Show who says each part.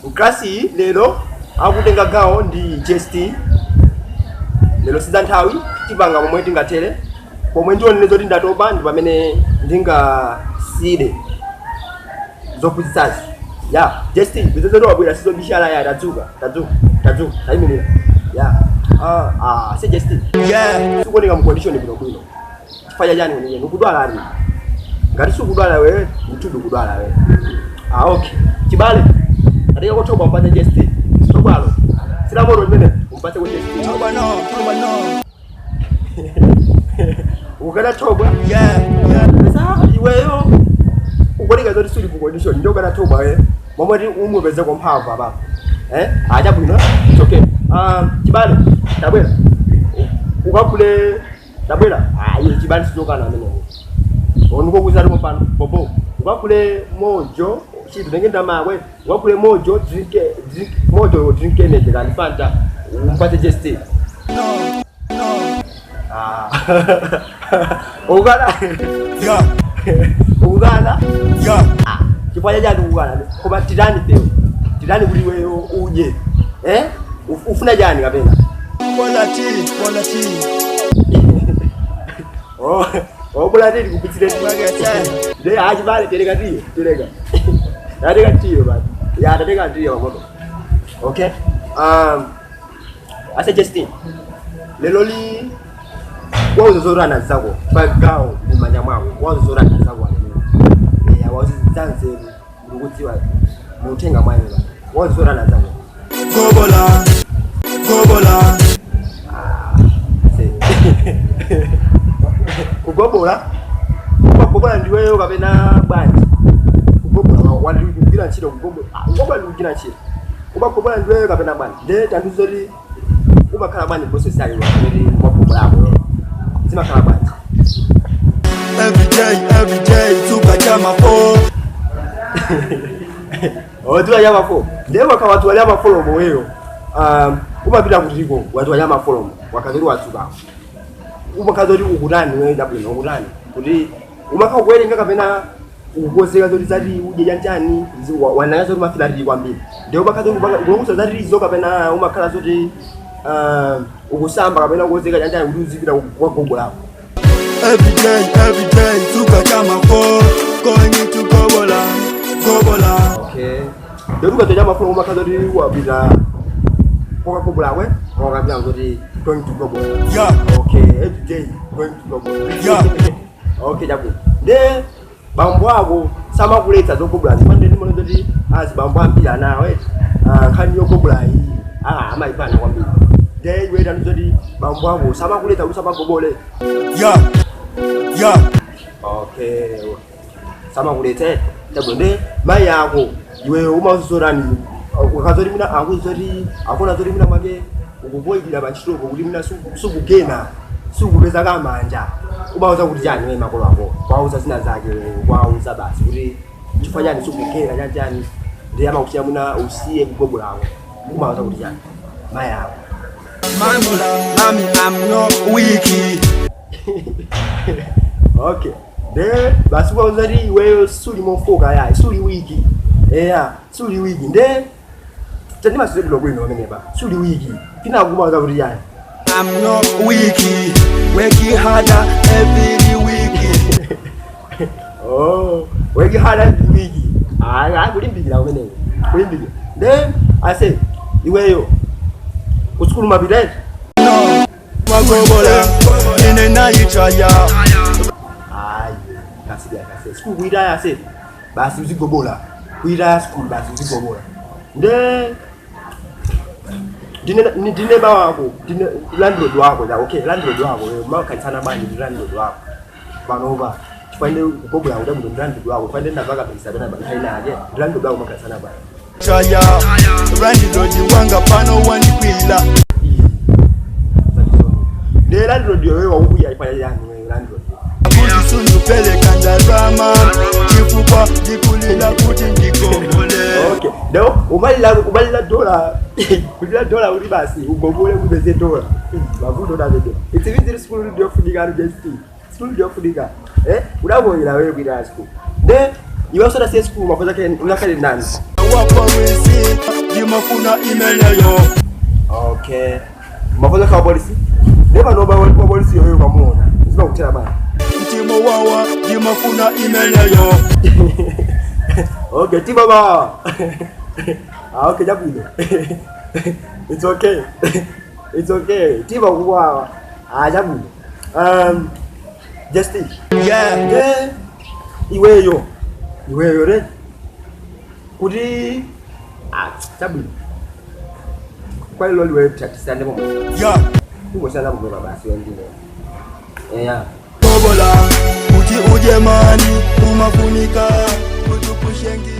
Speaker 1: Uklasi lero akutenga gawo ndi Jesi.T. Lero sizanthawi tipanga pomwe tingatere pomwe ndionene zoti ndatopa ndi pamene ndingasire zophunzitsazi ya Jesi.T. bizozoto wabwera sizobishala ya tadzuka tayimirira ya se Jesi.T. sikuoneka mu condition bwinobwino chifukwa chani unene ukudwala ali ngati sukudwala wewe mtudu kudwala wewe okay chibale ateka kotoba mpate Jesi.T. tobalo sila moto limene umpate kwa Jesi.T.
Speaker 2: Toba no.
Speaker 1: ukana toba sasa iweyo ukoneka zoti suli ku condition ndio kana toba wewe momwe umupeze kwa mphamvu baba acha bwino it's okay chibale tabwera ukakule tabwera iyo chibale sizokana amene oniko kuzali mpano bobo ukakule mojo chitu ngenda mawe ukakule mojo drink energy kan fanta umpate Jesi.T.
Speaker 2: No.
Speaker 1: Ukana ukana chifanya chani ukana koma tirani teo tirani kuli wewe uje ufuna chani kapena
Speaker 2: Bola T
Speaker 1: bola T kupitire
Speaker 2: magete
Speaker 1: de aji vale tereka tiyo basi ya tereka tiyo moto okay ase Jesi.T. lelo li wazozorana zako bagao mumanya mwawo wazozorana zako ya wazizanze ngutiwa mutenga mwayo wazozorana zako
Speaker 2: gobola
Speaker 1: kugobola ndiweyo kapena bwanji kugobola wandikugira ntchito kugobola ndikugira ntchito kugobola ndiweyo kapena bwanji nde tandizoti umakhala bwanji process yake kuti kugobola hapo zimakhala bwanji
Speaker 2: every day tukachama po
Speaker 1: watu ya mafo ndewa kwa watu wale mafolomo wewe umapita kutiko watu wale mafolomo wakazuri watuka umakazori ukutani wewe dabwino ukutani kuti umakha kuwerenga kapena ukuzeka zoti zati uje janjani wanaga zoti mafilari kwambiri ndio umakazori ukuza zati rizo kapena umakhala zoti ukusamba kapena ukuzeka janjani kuti uzipita kwa gogola
Speaker 2: every day tukachama po going to gobola
Speaker 1: okay ndio tukatoja mafolomo umakazori wapita kwa gogola we wakabya zoti going to gobola okay every day going to gobola okay jabu de bambo wako sama kuleta zogobola zipande ndimono zoti azibambo ambira nawe khani yogobola iyi amaipana kwambiri de iweta ndizoti bambo wako sama kuleta usama gobole okay sama kuleta jabu de mai yako iwe umazorani ukazori mina akuzori akona zori mina make ukuvoidira pachitoko kuti mina sukugena sukupeza kamanja ubauza kuti chani wewe makolo ako kwauza zina zake kwauza basi kuti chifukwa chani sukugena chani ndiye amakutia muna usiye kugobola ako ubauza kuti chani mai ako
Speaker 2: I'm not wiki
Speaker 1: okay de basi ubauza ri wewe suli mofoka ya suli wiki suli wiki de tandima sibilo kwino ameneba suli wiki pina kubauza kuti chani
Speaker 2: I'm not wiki working harder every week
Speaker 1: working harder every week kulimbikira umeneko kulimbikira then I say iweyo kuskulu mabireti
Speaker 2: no magobola ine nayichaya
Speaker 1: kase school kuitaya se basi uzigobola kuitaya school basi uzigobola then ndine ba wako ndine landlord wako ja okay landlord wako wewe makhatsana bani landlord wako banova fanele kugobola udabu landlord wako fanele ndavaka pesa bana banhaina yake landlord wako makhatsana bani
Speaker 2: chaya landlord wanga pano wandikwila
Speaker 1: de landlord wewe wauya ifanya yani wewe landlord
Speaker 2: kuti sunupeleka ndarama chifupa ndikulila kuti ndikongole
Speaker 1: okay ndio ubalila dola kudila dola uri basi ugogole kubeze dola bavudo davedo itibizira school ndio funika Jesi.T. school ndio funika udabonera wewe kwira school de Iwe usora CS school mafunzo yake unakali nani?
Speaker 2: Wapa wisi jimafuna imeneyo.
Speaker 1: Okay. Mafunzo kwa polisi. Never know about polisi yoyo kwa muona. Sima kutela bana.
Speaker 2: Ntimo wawa jimafuna imeneyo.
Speaker 1: Okay, tiba ba. Okay, jabu. It's okay. It's okay. Tiba kwa jabu. Jesi.T. Yeah. Iweyo re. Kudi jabu. Kwa hilo liwe practice ndemo.
Speaker 2: Yeah.
Speaker 1: Tuko sana mbona basi wengine. Yeah.
Speaker 2: Tobola uti uje mani umafunika utukushengi.